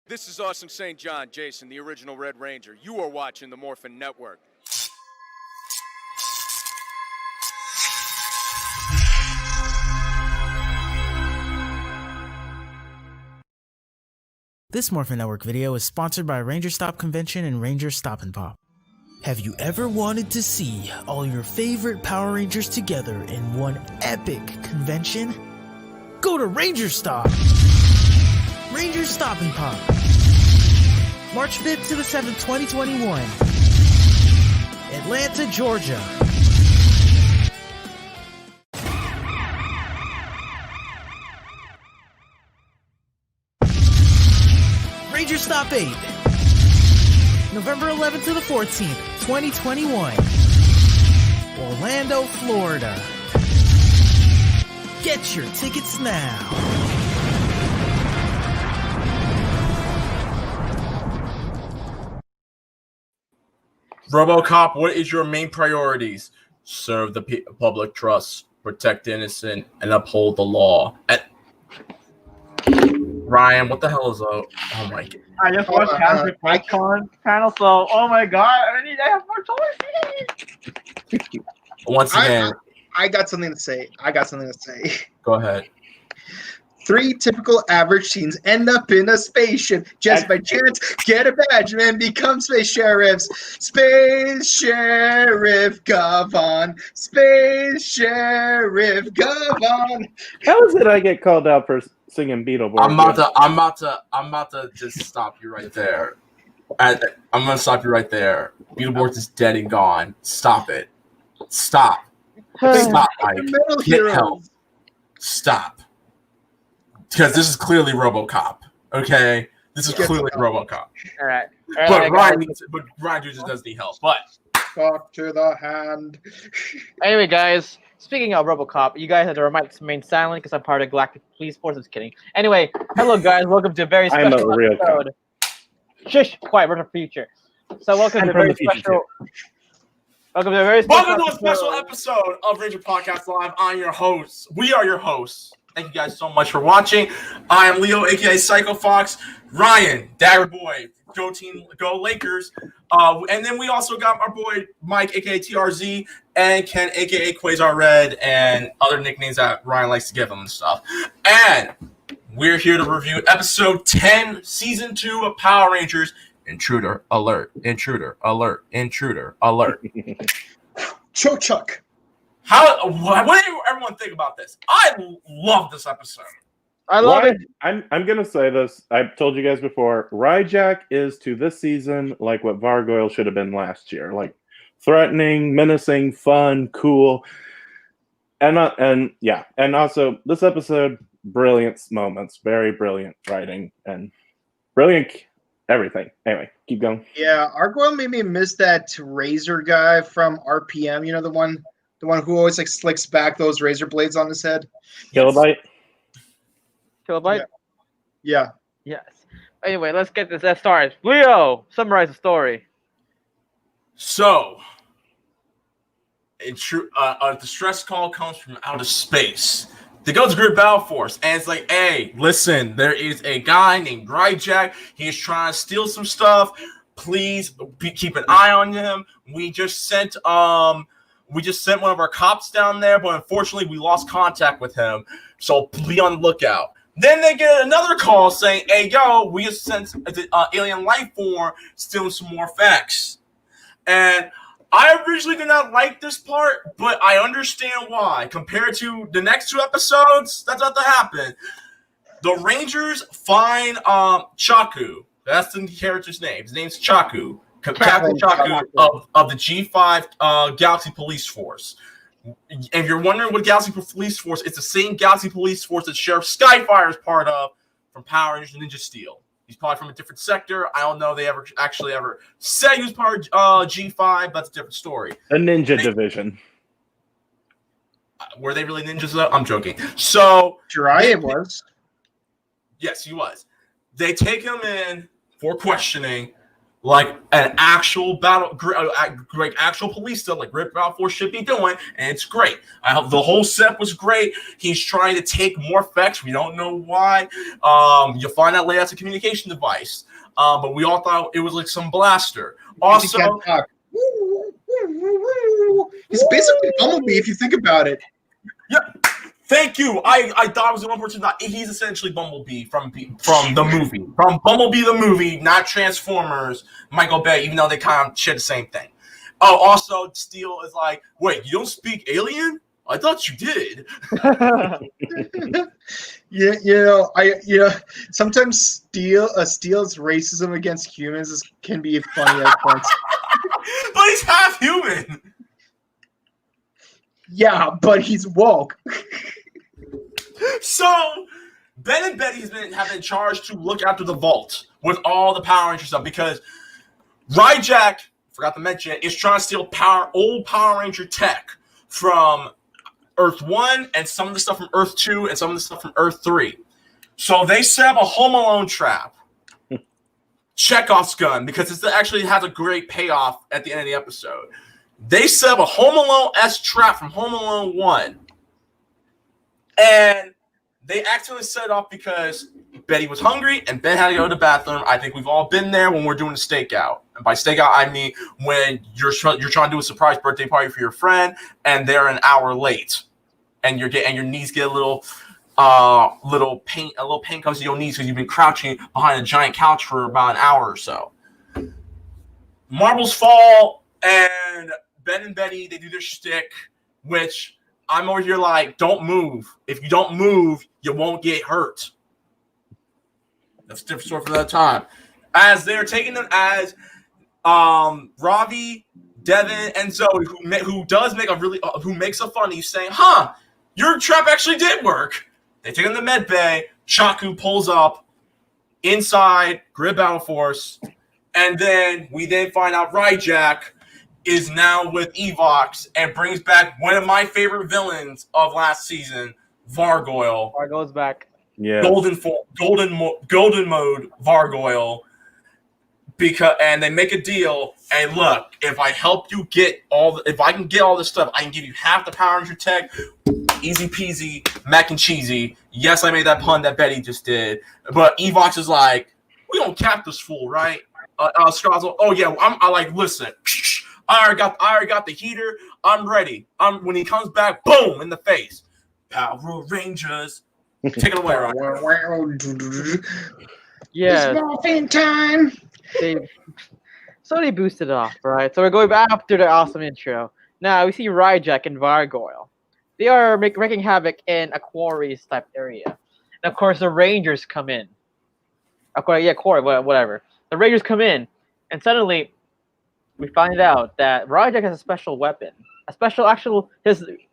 This is Austin St. John, Jason, the original Red Ranger. You are watching the Morphin Network. This Morphin Network video is sponsored by Ranger Stop Convention and Ranger Stop and Pop. Have you ever wanted to see all your favorite Power Rangers together in one epic convention? Go to Ranger Stop! Ranger Stop and Pop. March 5th to the 7th, 2021. Atlanta, Georgia. Ranger Stop 8. November 11th to the 14th, 2021. Orlando, Florida. Get your tickets now. RoboCop, what is your main priorities? Serve the public trust, protect the innocent, and uphold the law. Ryan, what the hell is that? Oh my god. I just watched Patrick Icon panel, so oh my god, I have more choices. Once again, I got something to say. Go ahead. 3 typical average teens end up in a spaceship just by chance, get a badge, and become space sheriffs. Space Sheriff Gavon. Space Sheriff Gavon. How is it I get called out for singing Beetleborgs? I'm about to just stop you right there. I'm gonna stop you right there. Beetleborgs is dead and gone. Stop it. Stop, Mike. Get help. Stop. Because this is clearly RoboCop. Okay, this is clearly RoboCop. All right. But Ryan just does need help. But Talk to the hand. Anyway, guys, speaking of RoboCop, you guys have their mics remain silent because I'm part of Galactic Police Force. Just kidding. Anyway, hello guys, welcome to a very special episode. Shush, quiet, we're in the future. So welcome to a very special. Welcome to a special episode of Ranger Podcast Live. I'm your host. We are your hosts. Thank you guys so much for watching. I am Leo, aka Psycho Fox. Ryan, Dagger Boy, go team, go Lakers. And then we also got our boy Mike, aka TRZ, and Ken, aka Quasar Red, and other nicknames that Ryan likes to give him and stuff. And we're here to review episode 10, season 2 of Power Rangers. Intruder alert! Intruder alert! Intruder alert! Chuck. What did everyone think about this? I love this episode. I love it. I'm gonna say this. I've told you guys before. Ryjack is to this season like what Vargoyle should have been last year. Like threatening, menacing, fun, cool, and also this episode, brilliant moments, very brilliant writing, and brilliant everything. Anyway, keep going. Yeah, Argyle made me miss that Razor guy from RPM. You know, the one who always like slicks back those razor blades on his head. Kilobyte? Yeah. Yes. Anyway, let's get this started. Leo, summarize the story. So, the stress call comes from outer space. They go to Grid Battle Force, and it's like, hey, listen, there is a guy named Ryjack. He's trying to steal some stuff. Please keep an eye on him. We just sent one of our cops down there, but unfortunately we lost contact with him. So be on the lookout. Then they get another call saying, hey, yo, we just sent the alien life form stealing some more facts. And I originally did not like this part, but I understand why. Compared to the next 2 episodes, that's not to happen. The Rangers find Chaku. That's the character's name. His name's Chaku. Captain Chaku of the G5 Galaxy Police Force. If you're wondering what Galaxy Police Force, it's the same Galaxy Police Force that Sheriff Skyfire is part of from Power Rangers Ninja Steel. He's probably from a different sector. I don't know if they ever said he was part of G5. That's a different story. A ninja division. Were they really ninjas though? I'm joking. So Jiraiya was. Yes, he was. They take him in for questioning. like an actual battle, like actual police stuff, like Rip Battle Force should be doing, and it's great. The whole set was great. He's trying to take more effects. We don't know why. You'll find out later it's a communication device. But we all thought it was like some blaster. Also, he's basically Bumblebee if you think about it. Yeah. Thank you. I thought it was the one person. He's essentially Bumblebee from the movie, from Bumblebee the movie, not Transformers. Michael Bay, even though they kind of share the same thing. Oh, also, Steel is like, wait, you don't speak alien? I thought you did. Sometimes Steel's racism against humans can be funny at points. But he's half human. Yeah, but he's woke. So Ben and Betty have been charged to look after the vault with all the Power Ranger stuff because Ryjack, forgot to mention, is trying to steal old Power Ranger tech from Earth 1 and some of the stuff from Earth 2 and some of the stuff from Earth 3. So they set up a Home Alone trap. Chekhov's gun, because it actually has a great payoff at the end of the episode. They set up a Home Alone-esque trap from Home Alone 1. And they accidentally set it off because Betty was hungry and Ben had to go to the bathroom. I think we've all been there when we're doing a stakeout. And by stakeout, I mean when you're trying to do a surprise birthday party for your friend and they're an hour late. And your knees get a little pain comes to your knees because you've been crouching behind a giant couch for about an hour or so. Marbles fall, and Ben and Betty, they do their shtick, which I'm over here like, don't move. If you don't move, you won't get hurt. That's a different story for that time. As they're taking them as Ravi, Devin, and Zoe, who makes a funny saying, "Huh, your trap actually did work." They take them to med bay. Chaku pulls up inside Grid Battle Force, and then we find out Ryjack is now with Evox and brings back one of my favorite villains of last season, Vargoyle. Vargoyle's back. Yeah. Golden mode Vargoyle. And they make a deal. And look, if I help you if I can get all this stuff, I can give you half the Power Ranger tech. Easy peasy, mac and cheesy. Yes, I made that pun that Betty just did. But Evox is like, we don't cap this fool, right? Scott's like, oh yeah, I like, listen. I already got the heater. I'm ready. When he comes back, boom, in the face. Power Rangers. Take it away, Ryan. Yeah. It's morphing time. They boosted off, right? So we're going back after the awesome intro. Now we see Ryjack and Vargoyle. They are wreaking havoc in a quarries type area. And of course, the Rangers come in. Quarry, whatever. The Rangers come in, and suddenly we find out that Ryjack has a special weapon, his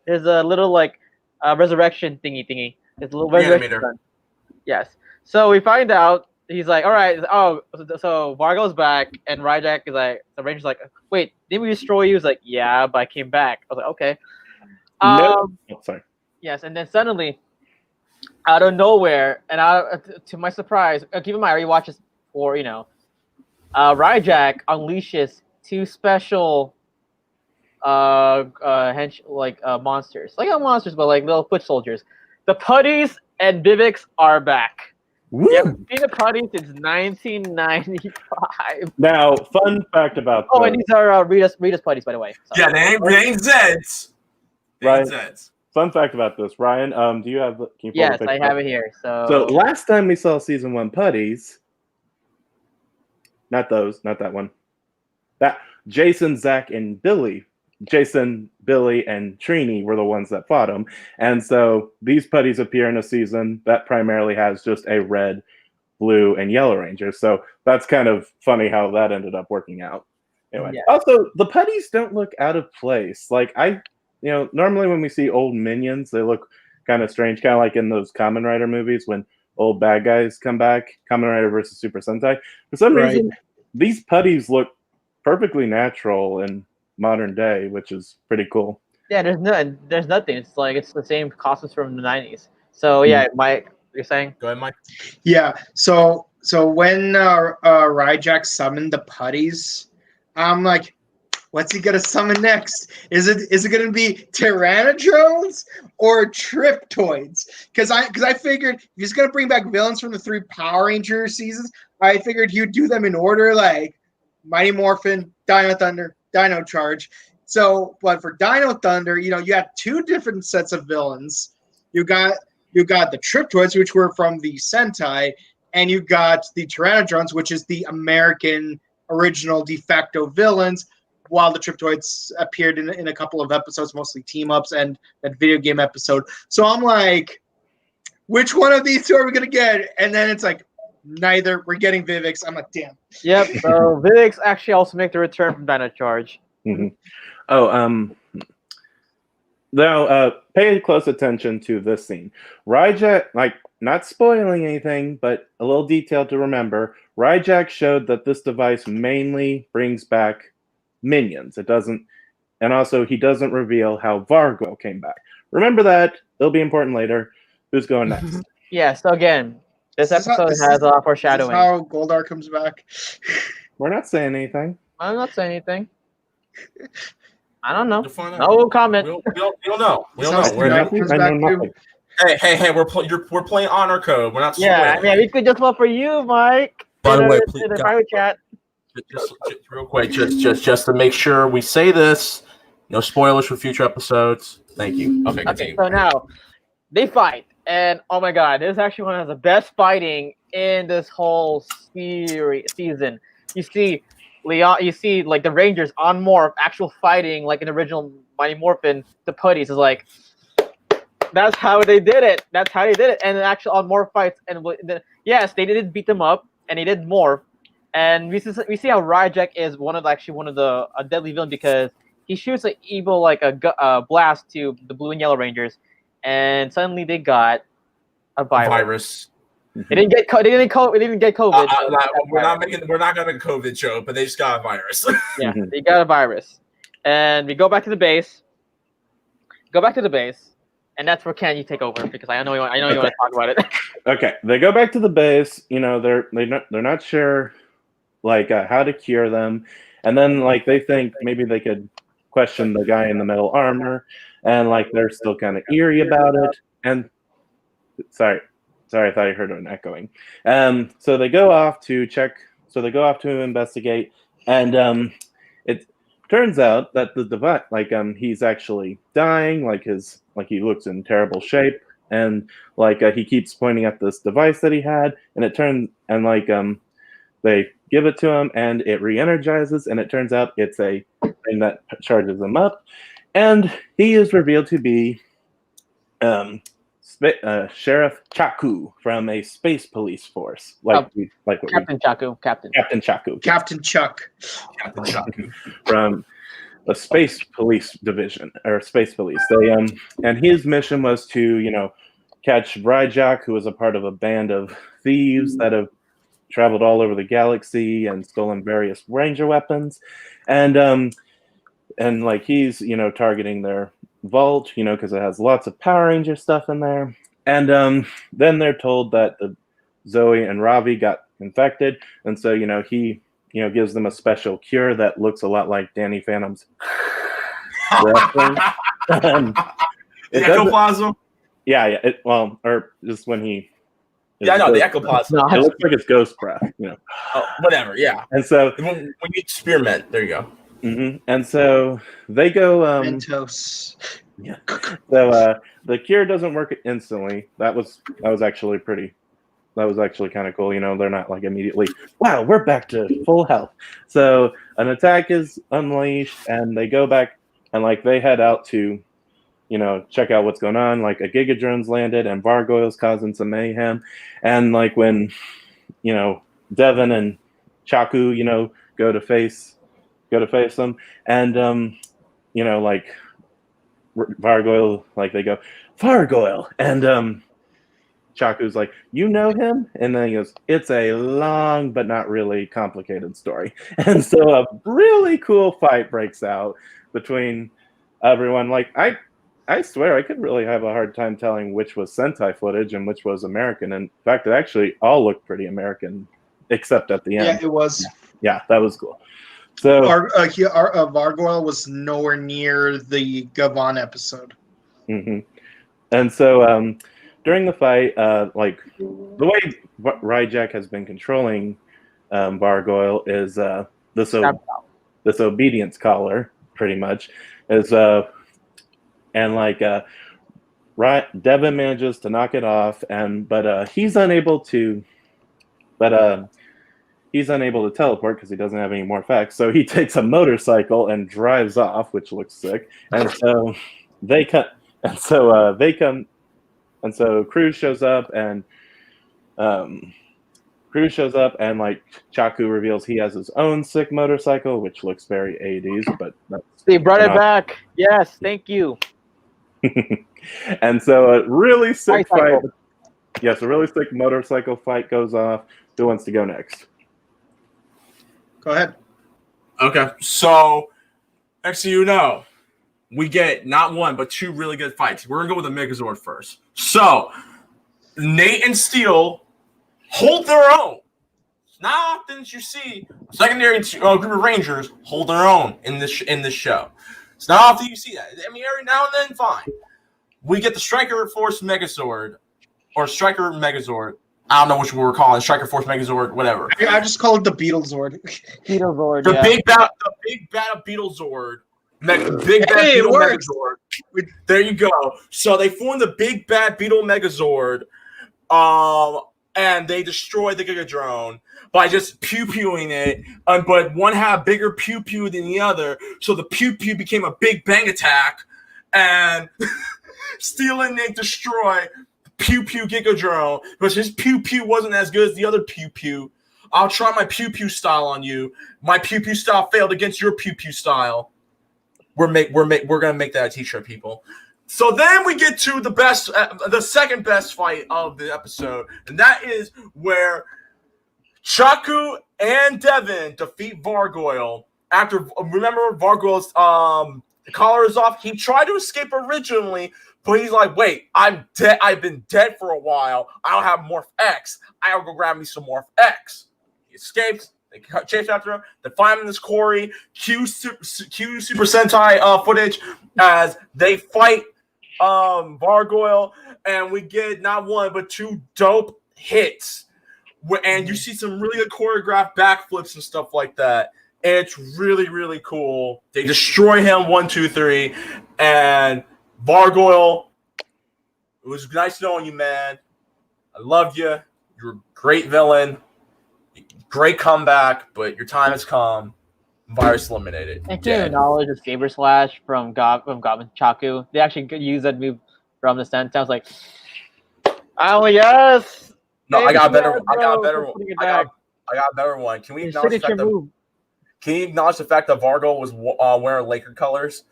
little like resurrection thingy. His little resurrection gun. Yes. So we find out he's like, all right. Oh, so Vargo's back, and Ryjack is like, the Ranger's like, wait, didn't we destroy you? He's like, yeah, but I came back. I was like, okay. Sorry. Yes, and then suddenly, out of nowhere, and to my surprise, keep in mind, I already watched this before, Ryjack unleashes two special monsters. Like not monsters, but like little foot soldiers. The Putties and Vivix are back. Woo! Yeah, we've seen the Putties since 1995. Now, fun fact about and these are Rita's Putties, by the way. Sorry. Yeah, they ain't Zeds. Right. Fun fact about this, Ryan. Do you have? Yes, I have it here. So last time we saw season 1 Putties, not that one. That Jason, Zach, and Billy. Jason, Billy, and Trini were the ones that fought him. And so these Putties appear in a season that primarily has just a red, blue, and yellow Ranger. So that's kind of funny how that ended up working out. Anyway, Also, the Putties don't look out of place. Like, normally when we see old minions, they look kind of strange, kind of like in those Kamen Rider movies when old bad guys come back, Kamen Rider versus Super Sentai. For some reason, these Putties look perfectly natural and modern day, which is pretty cool. Yeah, there's nothing. It's like it's the same costumes from the 90s. So yeah, Mike, you're saying? Go ahead, Mike. Yeah. So So when Ryjack summoned the putties, I'm like, what's he gonna summon next? Is it gonna be Tyrannodrones or Triptoids? Because I figured if he's gonna bring back villains from the 3 Power Ranger seasons, I figured he'd do them in order, like Mighty Morphin, Dino Thunder, Dino Charge. So, but for Dino Thunder, you had 2 different sets of villains. You got the Triptoids, which were from the Sentai, and you got the Tyrannodrones, which is the American original de facto villains, while the Triptoids appeared in a couple of episodes, mostly team-ups and that video game episode. So I'm like, which one of these 2 are we going to get? And then it's like, neither. We're getting Vivix. I'm like, damn. Yep, so Vivix actually also make the return from Dino Charge. Mm-hmm. Oh, now pay close attention to this scene. Ryjack, like, not spoiling anything, but a little detail to remember. Ryjack showed that this device mainly brings back minions. It doesn't, and also he doesn't reveal how Vargo came back. Remember that. It'll be important later. Who's going next? Yeah, so again, this episode has a lot of foreshadowing. This is how Goldar comes back. We're not saying anything. I'm not saying anything. I don't know. Define No comment. We don't know. We don't Sounds know. like We're comes I back know too. nothing. Hey, we're playing honor code. We're not. Yeah, spoiling. we could just vote for you, Mike. By the way, in please, the private chat. just real quick, just to make sure we say this. No spoilers for future episodes. Thank you. Okay, Okay, continue. so now they fight, and oh my god, this is actually one of the best fighting in this whole season. You see Leon, you see like the Rangers on Morph actual fighting like an original Mighty Morphin. The putties is like that's how they did it. That's how they did it, and actually on Morph fights, and yes, they did beat them up, and they did Morph, and we see how Ryjack is one of the a deadly villain because he shoots an evil like a blast to the Blue and Yellow Rangers, and suddenly they got a virus. They didn't get COVID. They didn't get COVID. We're not gonna make a COVID joke, but they just got a virus. Yeah, they got a virus, and we go back to the base. And that's where Ken, you take over because I know you want to talk about it. Okay, they go back to the base. They're not sure like how to cure them, and then like they think maybe they could question the guy in the metal armor, and like they're still kind of eerie about it. And sorry, I thought I heard an echoing. So they go off to check. So they go off to investigate, and it turns out that the device, like he's actually dying. Like he looks in terrible shape, and like he keeps pointing at this device that he had, and it turns and like they give it to him, and it re-energizes, and it turns out it's a thing that charges him up, and he is revealed to be Sheriff Chaku from a space police force, Captain Chaku from a space police division or space police. They and his mission was to catch Ryjack, who was a part of a band of thieves that have traveled all over the galaxy and stolen various Ranger weapons, and like he's targeting their vault, because it has lots of Power Ranger stuff in there. And then they're told that Zoe and Ravi got infected, and so he gives them a special cure that looks a lot like Danny Phantom's wrestling. Ectoplasm. Yeah. Or just when he. Yeah, no, the ectoplasm. It looks like it's ghost breath, Oh, whatever. Yeah. And so when you spearmint, there you go. Mm-hmm. And so they go. Mentos. Yeah. So the cure doesn't work instantly. That was actually pretty. That was actually kind of cool. They're not like immediately, wow, we're back to full health. So an attack is unleashed, and they go back and like they head out to, check out what's going on. Like a Gigadrone's landed, and Vargoyle's causing some mayhem, and like when, Devin and Chaku, go to face them, and like Vargoyle, like they go Vargoyle, and Chaku's like, you know him? And then he goes, it's a long but not really complicated story. And so a really cool fight breaks out between everyone. Like I swear I could really have a hard time telling which was Sentai footage and which was American. In fact, it actually all looked pretty American except at the end. Yeah, it was. Yeah, that was cool. So Vargoyle was nowhere near the Gavon episode. Mm-hmm. And so during the fight, like the way Ryjack has been controlling Vargoyle is this obedience collar, pretty much, is and like Devin manages to knock it off, but he's unable to teleport because he doesn't have any more effects. So he takes a motorcycle and drives off, which looks sick. And so they cut. And so and so Cruz shows up, and like Chaku reveals he has his own sick motorcycle, which looks very 80s, but they brought it back. Yes, thank you. And so a really sick Bicycle. fight. Yes, a really sick motorcycle fight goes off. Who wants to go next? Go ahead. Okay, so next thing you know, we get not one but two really good fights. We're gonna go with the Megazord first. So Nate and Steel hold their own. It's not often that you see a secondary group of Rangers hold their own in this show. It's not often you see that. I mean, every now and then, fine. We get the Striker Force Megazord or Striker Megazord. I don't know which we're calling it, Striker Force Megazord, whatever. I just call it the Beetlezord. Beetlezord. The big bad Beetlezord. Big bad Hey, Beetle it works. Megazord. There you go. So they form the big bad Beetle Megazord, and they destroy the Giga Drone by just pew-pewing it. But one had bigger pew-pew than the other, so the pew-pew became a big bang attack, and Steel and Nate destroy pew-pew Giga Drone because his pew-pew wasn't as good as the other pew-pew. I'll try my pew-pew style on you. My pew-pew style failed against your pew-pew style. We're gonna make that a t-shirt, people. So then we get to the second best fight of the episode, and that is where Chaku and Devin defeat Vargoyle. Remember Vargoyle's collar is off. He tried to escape originally, but he's like, "Wait, I'm dead. I've been dead for a while. I don't have Morph X. I'll go grab me some Morph X." He escapes. They chase after him. They find him in this quarry. Q Super Sentai footage as they fight Vargoyle, and we get not one but two dope hits. And you see some really good choreographed backflips and stuff like that. And it's really, really cool. They destroy him 1, 2, 3, and Vargoyle. It was nice knowing you, man. I love you. You're a great villain. Great comeback, but your time has come. Virus eliminated. And can you acknowledge the Saber Slash from Goblin Chaku? They actually could use that move from the Sentai. I was like, oh yes. No, I got better. Bro, I got better. I got a better one. Can we acknowledge the fact that? Can you acknowledge the fact that Vargoyle was wearing Laker colors?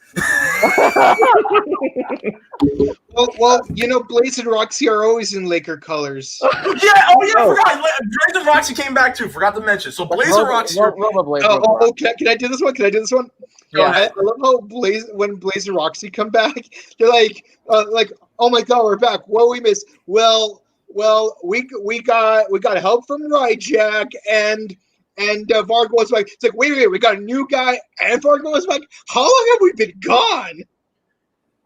Well, you know, Blaze and Roxy are always in Laker colors. I forgot. Blaze and Roxy came back too. Forgot to mention. So Blaze and Roxy. Can I do this one? Yeah. I love how when Blaze and Roxy come back, they're like, oh my god, we're back. What we missed? Well, we got help from Ryjack and Vargo was like, it's like, wait, we got a new guy, and Vargo was like, how long have we been gone?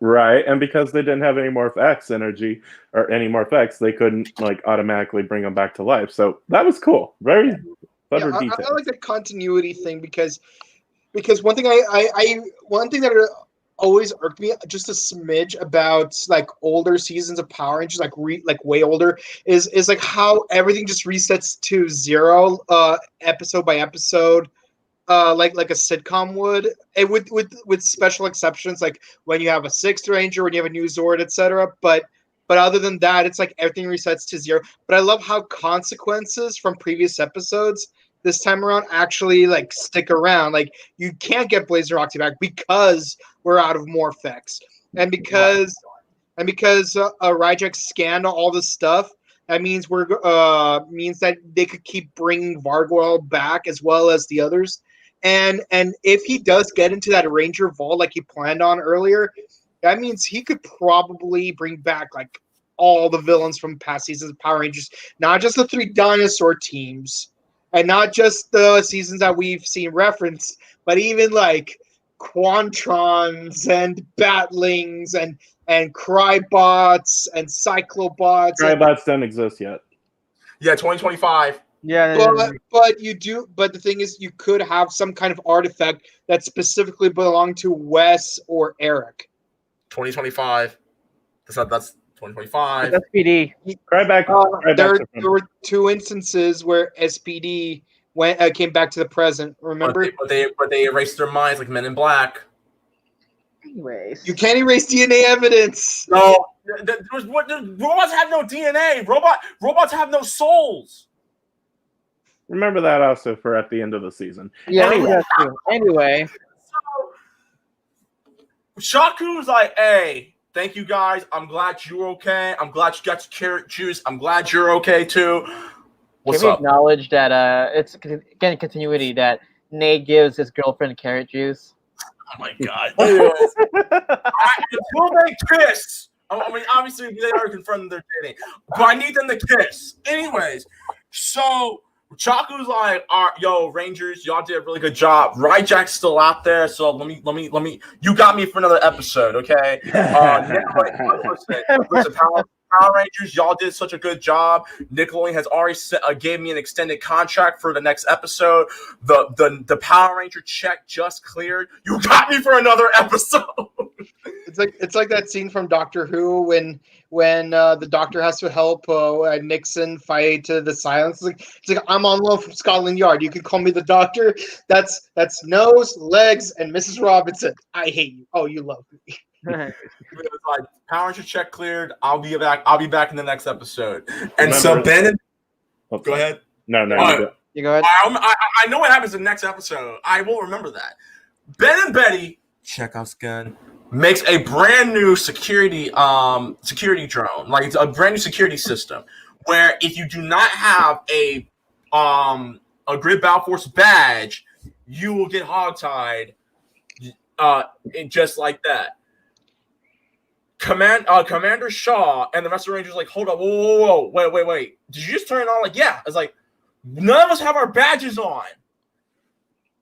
Right, and because they didn't have any Morph X energy or any Morph X, they couldn't like automatically bring them back to life. So that was cool. Very clever detail. I like the continuity thing because one thing that always irked me just a smidge about like older seasons of Power Rangers, like way older, is like how everything just resets to zero episode by episode, like a sitcom would, and with special exceptions like when you have a sixth Ranger, when you have a new Zord, etc. But other than that, it's like everything resets to zero. But I love how consequences from previous episodes this time around actually like stick around. Like you can't get Blazer Roxy back because we're out of Morph X, and because Ryjack scanned all this stuff. That means means that they could keep bringing Vargoyle back as well as the others. And if he does get into that Ranger vault like he planned on earlier, that means he could probably bring back like all the villains from past seasons of Power Rangers, not just the 3 dinosaur teams, and not just the seasons that we've seen referenced, but even like Quantrons and Batlings and Crybots and Cyclobots. Crybots don't exist yet. Yeah, 2025. Yeah, But the thing is, you could have some kind of artifact that specifically belonged to Wes or Eric. 2025. That's 2025. that's SPD. Crybacks There were 2 instances where SPD came back to the present. Remember? But they erased their minds like Men in Black. Anyways, You can't erase DNA evidence. No, robots have no DNA. Robots have no souls. Remember that also for at the end of the season. yeah, Anyway. that's true. Anyway, Shaku's like, hey, thank you guys. I'm glad you're okay. I'm glad you got your carrot juice. I'm glad you're okay too. What's can we up? acknowledge that it's again continuity that Nate gives his girlfriend carrot juice? Oh my god. Until they kiss. I mean, obviously they already confirmed they're dating, but I need them to kiss. Anyways, so Chaku's like, yo, Rangers, y'all did a really good job. Ryjack's still out there, so let me. You got me for another episode, okay? Listen, Power Rangers, y'all did such a good job. Nickelodeon has already gave me an extended contract for the next episode. The Power Ranger check just cleared. You got me for another episode. It's like that scene from Doctor Who when the Doctor has to help Nixon fight the Silence. It's like I'm on loan from Scotland Yard. You can call me the Doctor. That's Nose, Legs, and Mrs. Robinson. I hate you. Oh, you love me. It was like Power Ranger check cleared. I'll be back in the next episode. And so Ben, go ahead. No, You go ahead. I know what happens in the next episode. I will remember that. Ben and Betty, check out Skin, makes a brand new security drone. Like it's a brand new security system where if you do not have a Grid Battle Force badge, you will get hogtied just like that. Commander Shaw and the rest of the Rangers like, hold up, whoa, wait. Did you just turn it on? Like, yeah. It's like, none of us have our badges on.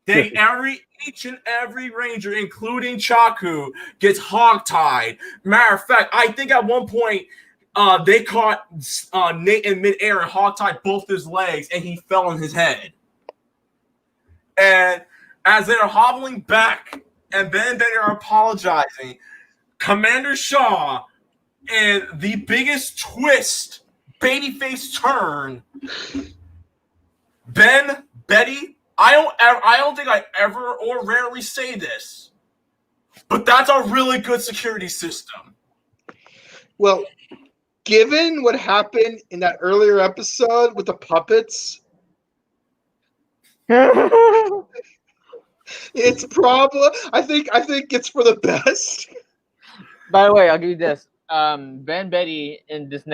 Each and every Ranger, including Chaku, gets hogtied. Matter of fact, I think at one point they caught Nate in midair and hogtied both his legs, and he fell on his head. And as they're hobbling back, and Ben and Betty are apologizing, Commander Shaw, and the biggest twist, babyface turn, Ben, Betty, I don't think I ever or rarely say this, but that's a really good security system. Well, given what happened in that earlier episode with the puppets, it's probably I think it's for the best. By the way, I'll give you this. Ben Betty in this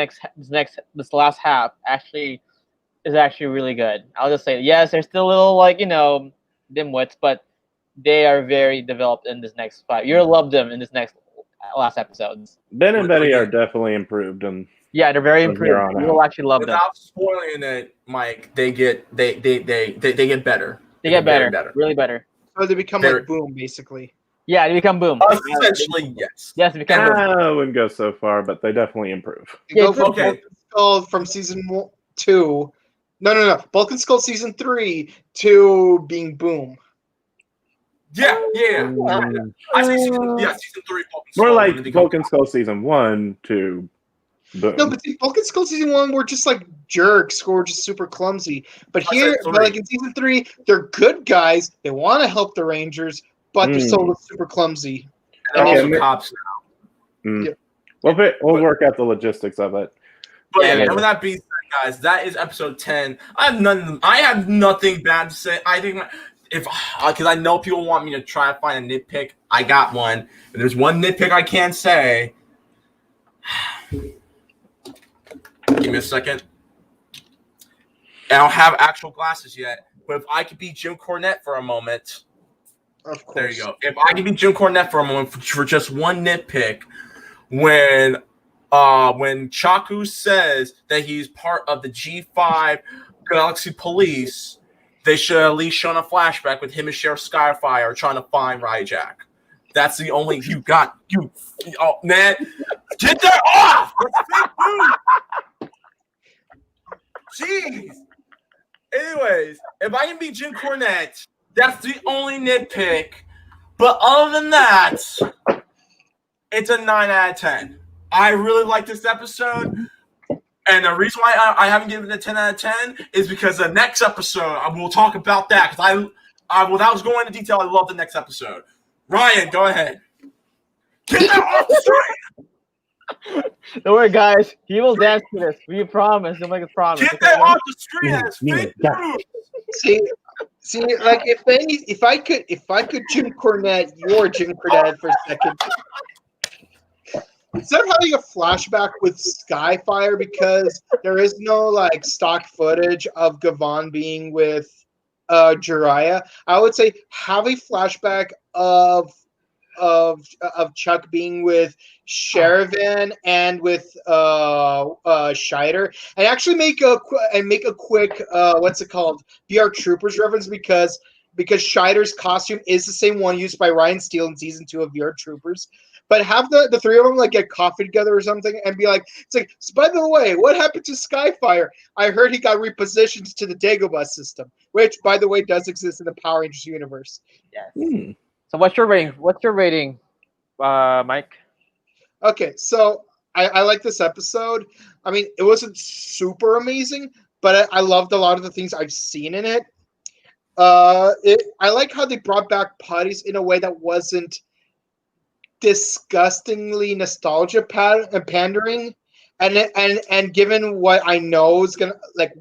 last half is actually really good. I'll just say, yes, they're still a little dimwits, but they are very developed in this next 5. You'll love them in this last episodes. Ben and Betty are definitely improved, and yeah, they're very improved. You'll actually love them. Without spoiling it, Mike, they get better. They get better, really better. So they become like Boom, basically. Yeah, they become Boom. Essentially, yes. Yes, they become Boom. I wouldn't go so far, but they definitely improve. Go from season 2. No. Bulk and Skull season 3 to being Boom. Yeah. I say season 3. More like Bulk and Skull season 1 to Boom. No, but Bulk and Skull season 1 were just like jerks who were just super clumsy. But here, like in season 3, they're good guys. They want to help the Rangers, but they're still super clumsy. And they're also cops now. Yeah. We'll work out the logistics of it. But with that being said, guys, that is episode 10. I have nothing bad to say. I think because I know people want me to try to find a nitpick. I got one. If there's one nitpick I can say. Give me a second. I don't have actual glasses yet, but if I could be Jim Cornette for a moment. Of course. There you go. If I could be Jim Cornette for a moment for just one nitpick, when Chaku says that he's part of the G5 Galaxy Police, they should at least shown a flashback with him and Sheriff Skyfire trying to find Ryjack. That's the only you got. Oh man, get that off! That's fake news. Jeez. Anyways, if I can be Jim Cornette, that's the only nitpick. But other than that, it's a 9 out of 10. I really like this episode. And the reason why I haven't given it a 10 out of 10 is because the next episode, I will talk about that. Because without going into detail, I love the next episode. Ryan, go ahead. Get that off the screen! Don't worry, guys. He will dance to this. We promise. He'll make a promise. Get that off the screen! That's fake news! See, like if I could Jim Cornette, your Jim Cornette for a second. Instead of having a flashback with Skyfire, because there is no like stock footage of Gavon being with Jiraiya, I would say have a flashback of Chuck being with Sherivan and with Scheider, and actually make a quick what's it called, VR Troopers reference, because Scheider's costume is the same one used by Ryan Steele in season 2 of VR Troopers. But have the three of them like get coffee together or something and be like, it's like, so by the way, what happened to Skyfire? I heard he got repositioned to the Dagobah system, which, by the way, does exist in the Power Rangers universe. Yes. So what's your rating, Mike? Okay, so I like this episode. I mean, it wasn't super amazing, but I loved a lot of the things I've seen in it. I like how they brought back Putties in a way that wasn't disgustingly nostalgia pandering, and given what I know is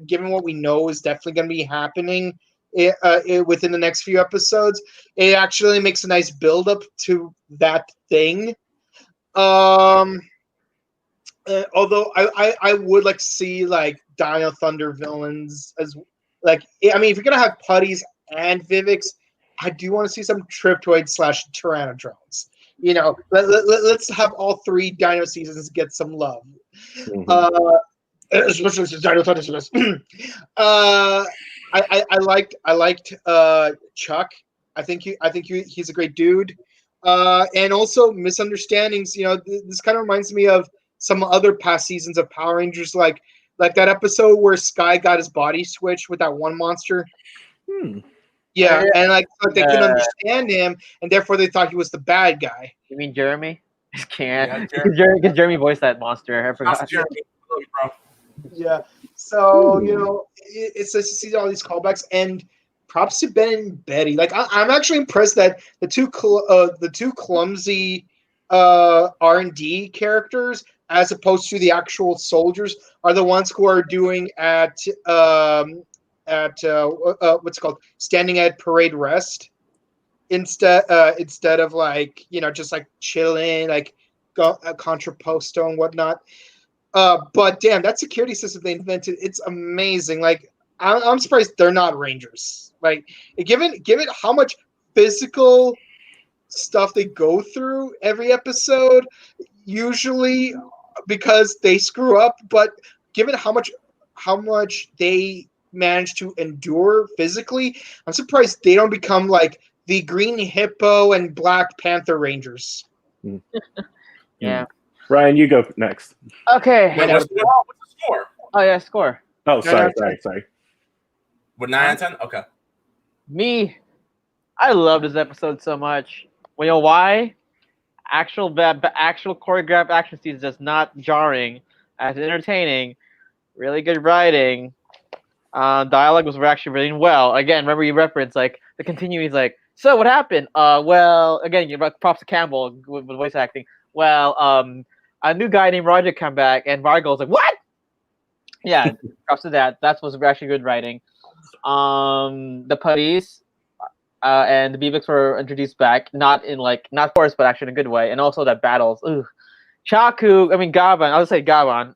given what we know is definitely gonna be happening within the next few episodes, it actually makes a nice build up to that thing. Although I would like to see like Dino Thunder villains as like, I mean, if you're gonna have Putties and Vivix, I do want to see some Triptoids / Tyrannodrones. You know, let's have all 3 Dino seasons get some love. Especially Dino Thunder season. I liked Chuck. I think he's a great dude. And also misunderstandings. You know, this kind of reminds me of some other past seasons of Power Rangers, like that episode where Sky got his body switched with that one monster. Yeah, and like they couldn't understand him, and therefore they thought he was the bad guy. You mean Jeremy? I can't. Because Jeremy voiced that monster. I forgot. Jeremy. Bro. Yeah. So you know, it's nice to see all these callbacks, and props to Ben and Betty. Like I'm actually impressed that the two clumsy R&D characters, as opposed to the actual soldiers, are the ones who are doing at what's it called, standing at parade rest instead of like, you know, just like chilling, like contrapposto and whatnot. But damn, that security system they invented, it's amazing. Like I'm surprised they're not Rangers. Like given how much physical stuff they go through every episode, usually because they screw up, but given how much they manage to endure physically, I'm surprised they don't become like the Green Hippo and Black Panther Rangers. Yeah. Ryan, you go next. Okay. What's the score? Oh yeah, score. Oh, sorry. With 9 out of 10? Okay. Me, I love this episode so much. Well, you know why? Actual choreographed action scenes, just not jarring, as entertaining, really good writing. Dialogue was actually written well. Again, remember you referenced like the continuing. He's like, so what happened? Well, again, you props to Campbell with voice acting. Well, a new guy named Roger came back, and Vargo's like, what? Yeah, props to that. That was actually good writing. The Putties and the Beavix were introduced back, not forced, but actually in a good way. And also that battles. Ooh, Gabon. I'll say Gabon.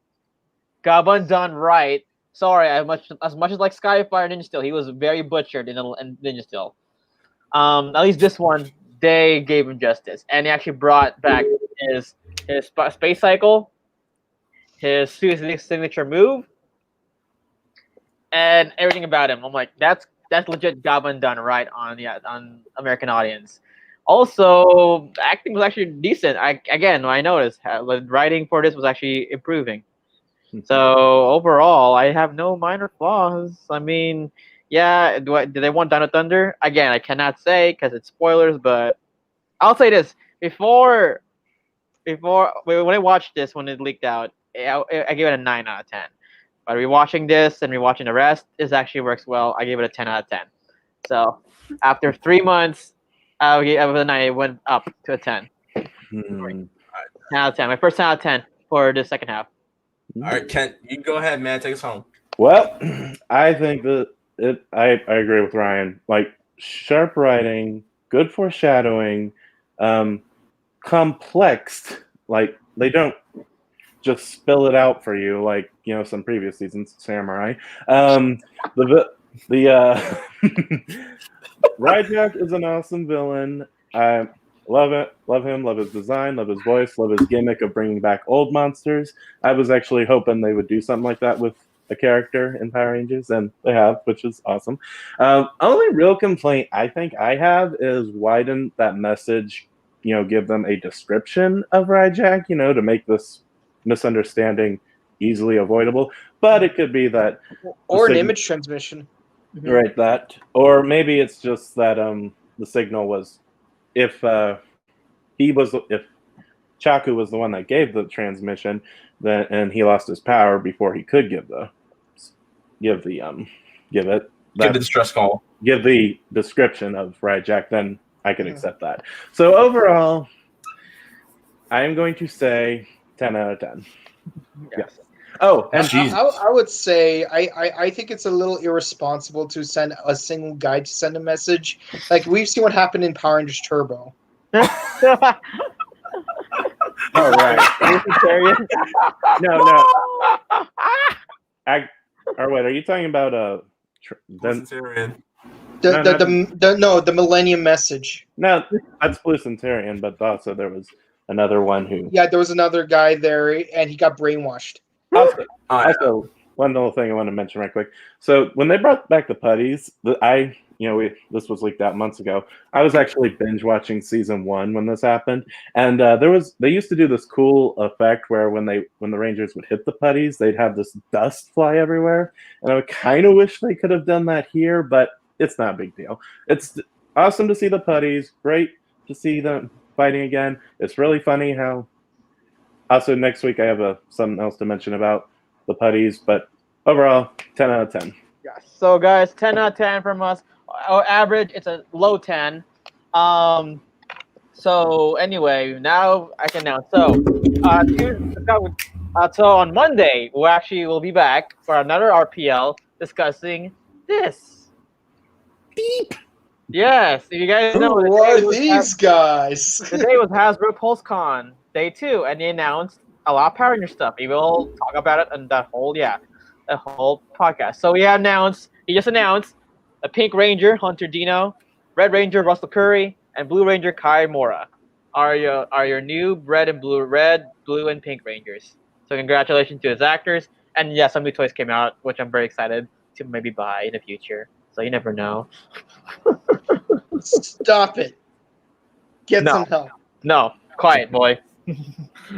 Gabon done right. Sorry, as much as like Skyfire Ninja Steel, he was very butchered in Ninja Steel. At least this one, they gave him justice, and he actually brought back his space cycle, his signature move, and everything about him. I'm like, that's that's legit job done right on American audience. Also, acting was actually decent. I noticed the writing for this was actually improving. So overall, I have no minor flaws. I mean, yeah, do they want Dino Thunder? Again, I cannot say because it's spoilers, but I'll say this: when I watched this when it leaked out, I gave it a 9 out of 10. But rewatching this and rewatching the rest, this actually works well. I gave it a 10 out of 10. So after 3 months, I went up to a 10. 10 out of 10. My first 10 out of 10 for the second half. All right, Kent, you go ahead, man. Take us home. Well, I think that I agree with Ryan. Like, sharp writing, good foreshadowing, complex. Like, they don't just spill it out for you like, some previous seasons, Samurai. The Ryjack is an awesome villain. I love it. Love him. Love his design. Love his voice. Love his gimmick of bringing back old monsters. I was actually hoping they would do something like that with a character in Power Rangers, and they have, which is awesome. Only real complaint I think I have is why didn't that message, give them a description of Ryjack, to make this misunderstanding easily avoidable. But it could be that, or an image transmission. Right, that, or maybe it's just that the signal was if Chaku was the one that gave the transmission, then and he lost his power before he could give the distress call, give the description of Ryjack, then I can accept that. So overall, I am going to say 10 out of 10. Yes. Oh, and I would say I think it's a little irresponsible to send a single guy to send a message. Like, we've seen what happened in Power Rangers Turbo. Oh, right. No. Wait, are you talking about Centurion? The Millennium Message. No, that's Blue Centurion, but also there was another one who... Yeah, there was another guy there, and he got brainwashed. Also, one little thing I want to mention right quick. So when they brought back the putties, this was leaked out months ago. I was actually binge watching season 1 when this happened, and they used to do this cool effect where when the Rangers would hit the putties, they'd have this dust fly everywhere, and I would kind of wish they could have done that here, but it's not a big deal. It's awesome to see the putties. Great to see them fighting again. It's really funny how. Also, next week I have something else to mention about the putties, but overall, 10 out of 10. Yes. So, guys, 10 out of 10 from us. Our average, it's a low 10. So, anyway, now I can announce. So on Monday, we'll be back for another RPL discussing this. Beep. Yes, if you guys know. Who are these guys? Today was Hasbro PulseCon. Day 2, and they announced a lot of Power Ranger stuff. We will talk about it in the whole podcast. So he just announced a Pink Ranger, Hunter Dino, Red Ranger, Russell Curry, and Blue Ranger, Kai Mora are your new red, blue, and pink Rangers. So congratulations to his actors. And yeah, some new toys came out, which I'm very excited to maybe buy in the future. So you never know. Stop it. Get some help. No, quiet, boy.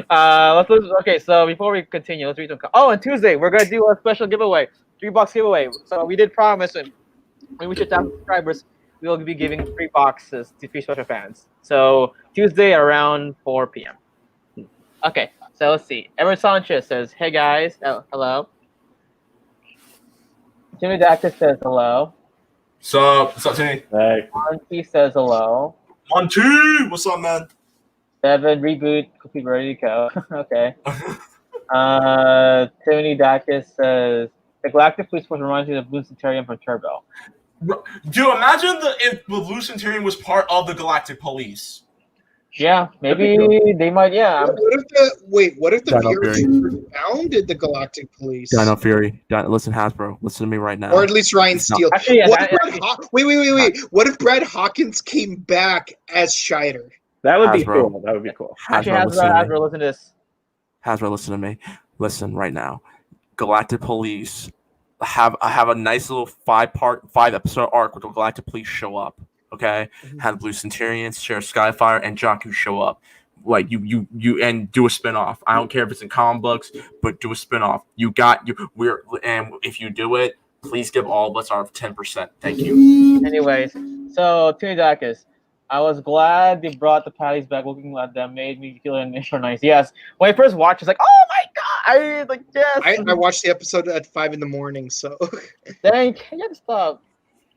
Okay, so before we continue, let's read some. And Tuesday we're gonna do a special giveaway, 3-box giveaway. So we did promise when we reach 1,000 subscribers, we will be giving 3 boxes to 3 special fans. So Tuesday around 4 p.m. Okay, so let's see. Evan Sanchez says, "Hey guys, hello." Jimmy Dacus says hello. What's up, Timmy? Hey. Monty says hello. Monty, what's up, man? 7 reboot, complete, ready to go. Okay. Tony Dacus says the Galactic Police Force reminds me of Blue Centurion from Turbo. Dude, imagine if the Blue Centurion was part of the Galactic Police. Yeah, maybe they might. Yeah. What if the Fury founded the Galactic Police? Dino Fury. Listen, Hasbro. Listen to me right now. Or at least Ryan Steele. Actually, yeah, wait. What if Brad Hawkins came back as Scheider? That would be cool. That would be cool. Hasbro, listen to this. Hasbro, listen to me. Listen right now. Galactic Police have a nice little 5-episode arc with the Galactic Police show up. Okay, have Blue Centurions, Sheriff Skyfire, and Jakku show up. Like you and do a spinoff. I don't care if it's in comic books, but do a spinoff. And if you do it, please give all of us our 10%. Thank you. Anyways, so Tunidakis, I was glad they brought the patties back. Looking like that made me feel initial nice. Yes, when I first watched, it's like, oh my god! I like yes. I watched the episode at 5 a.m. So Dang, can you stop,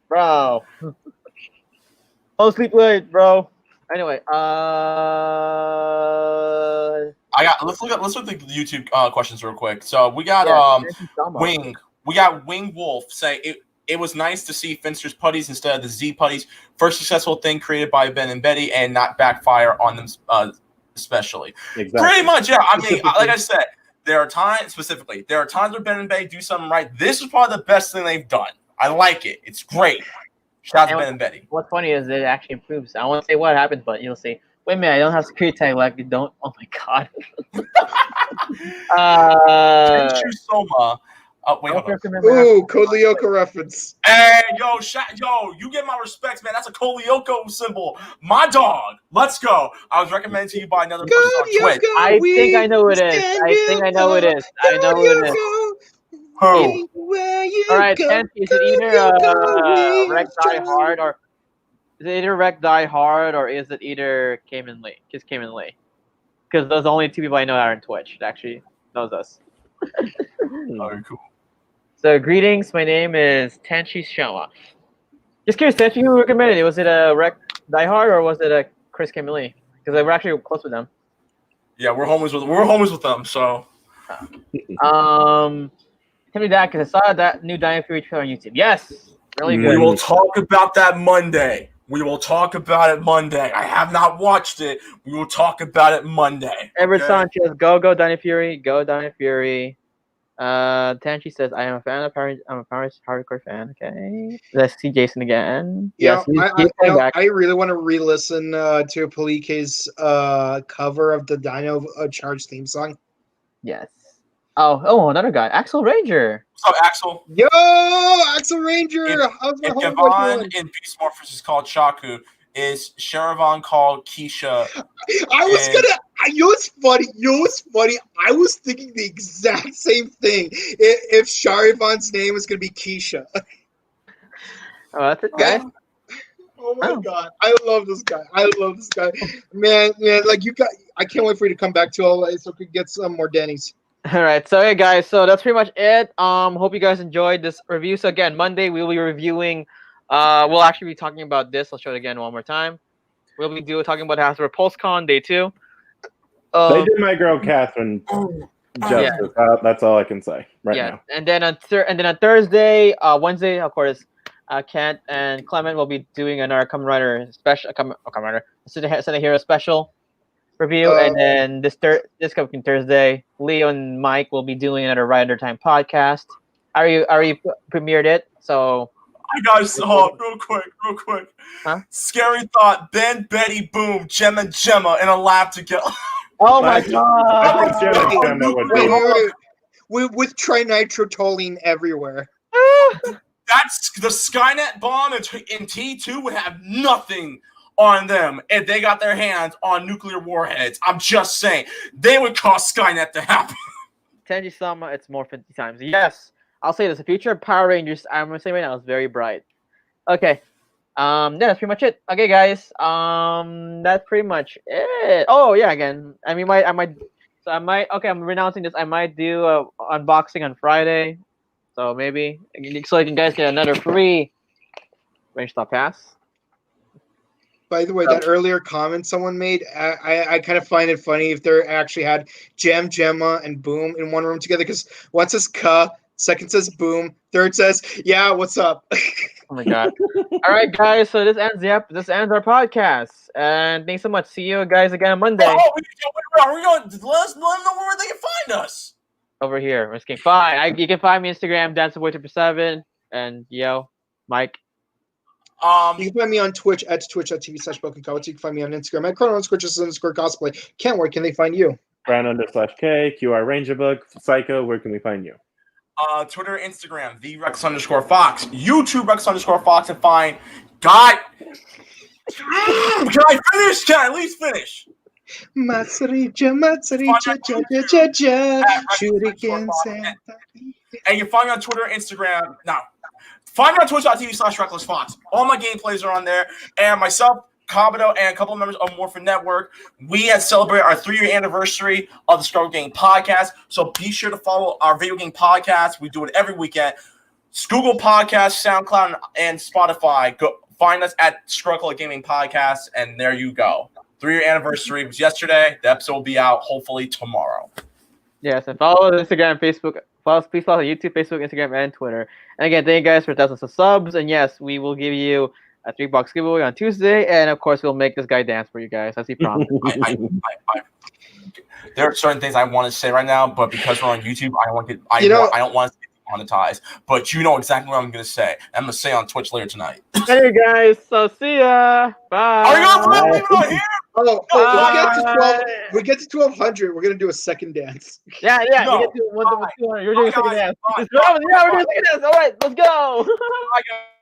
bro? Oh, sleep late, bro. Anyway, Let's look at the YouTube questions real quick. So we got Wing. We got Wing Wolf say it was nice to see Finster's putties instead of the Z putties. First successful thing created by Ben and Betty, and not backfire on them especially. Exactly. Pretty much, yeah. I mean, like I said, there are times where Ben and Betty do something right. This is probably the best thing they've done. I like it. It's great. Shout out to Ben and Betty. What's funny is it actually improves. I won't say what happens, but you'll see. Wait a minute, I don't have security tag like you don't. Oh my god. Soma. Wait, ooh, Code Lyoko reference. Hey, yo, you get my respects, man. That's a Code Lyoko symbol. My dog. Let's go. I was recommended to you by another person on Twitch. I think I know who it is. I know who it is. Who? All right, Ken, is it either Rec Die Hard or is it either Rec Die Hard or is it either Cayman Lee? Just Cayman Lee, because those are the only two people I know that are on Twitch that actually knows us. Very cool. So greetings, my name is Tenchi Shoma. Just curious, Tenchi, who recommended it? Was it a Rec Die Hard or was it a Chris Cayman Lee? Because we're actually close with them. Yeah, we're homies with them. So. Tell me that because I saw that new Dino Fury trailer on YouTube. Yes, really good. We will talk about that Monday. I have not watched it. We will talk about it Monday. Everett Sanchez, go Dino Fury, go Dino Fury. Tanchi says, I am a fan of Power. I'm a Power hardcore fan. Okay, let's see Jason again. Yeah, yes, I really want to re-listen to Palike's cover of the Dino Charge theme song. Yes. Oh, another guy, Axel Ranger. What's up, Axel? Yo, Axel Ranger. If Yvonne in Beast Morphers is called Shaku, is Sharavan called Keisha? You know what's funny? I was thinking the exact same thing. If Sharavan's name was gonna be Keisha. Oh, that's it, guy. Oh my god, I love this guy. Man, like I can't wait for you to come back to LA so we can get some more Denny's. All right, so hey guys, so that's pretty much it. Hope you guys enjoyed this review. So again, Monday we'll be reviewing. We'll actually be talking about this. I'll show it again one more time. We'll be talking about Hasbro PulseCon Day 2. They did my girl Catherine justice. Yeah. That's all I can say now. And then on Thursday, Wednesday, of course, Kent and Clement will be doing another Kamen Rider special. Kamen Rider, Senna Hero special review, and then this coming Thursday, Leo and Mike will be doing another Rider Time podcast. I already premiered it, so. I guys saw real quick. Huh? Scary thought: Ben, Betty, Boom, Gemma, in a lab together. Oh my god! I think Gemma would be. With trinitro everywhere. That's the Skynet bomb in T2 would have nothing on them if they got their hands on nuclear warheads. I'm just saying they would cause Skynet to happen. Tenji-sama, it's more 50 times. Yes, I'll say this: the future of Power Rangers, I'm gonna say right now, is very bright. Okay, that's pretty much it. Okay, guys, that's pretty much it. Oh yeah, again, I'm renouncing this. I might do a unboxing on Friday, so maybe so you guys get another free Range Stop Pass. By the way, that earlier comment someone made, I kind of find it funny if they actually had Gemma, and Boom in one room together, because one says Ka, second says Boom, third says, yeah, what's up? Oh my god. All right, guys, so this ends our podcast. And thanks so much. See you guys again on Monday. Oh, we're going to let them know where they can find us. Over here. Fine. You can find me on Instagram, DanceAboy7, and Mike. You can find me on Twitch at twitch.tv/BrokenComics. You can find me on Instagram at Chrono_Cosplay. Kent, where can they find you? Brown_K, QR Ranger Book, Psycho, where can we find you? Twitter, Instagram, the Rex_Fox, YouTube Rex_Fox, and find God. Can I finish? Can I at least finish? Matsuricha, Shuriken Santa. And you can find me on Twitter, Instagram. Now, find me on twitch.tv/RecklessFox. All my gameplays are on there. And myself, Kabuto, and a couple of members of Morphin Network, we had celebrated our 3-year anniversary of the Struggle Game Podcast. So be sure to follow our video game podcast. We do it every weekend. Google Podcasts, SoundCloud, and Spotify. Go find us at Struggle Gaming Podcast, and there you go. 3-year anniversary was yesterday. The episode will be out hopefully tomorrow. Yes, and follow Instagram, Facebook. Please follow YouTube, Facebook, Instagram, and Twitter. And again, thank you guys for thousands of subs. And yes, we will give you a $3 giveaway on Tuesday. And of course, we'll make this guy dance for you guys, as he promised. There are certain things I want to say right now, but because we're on YouTube, I don't want to monetize. But you know exactly what I'm going to say. I'm going to say on Twitch later tonight. Hey guys, so see ya. Bye. Are you going to leave it on here? We get to 1200. We're gonna do a second dance. Yeah. No. We get to 1 200. You're doing a second dance. Bye. Yeah, we're doing a second dance. All right, let's go. Bye, guys.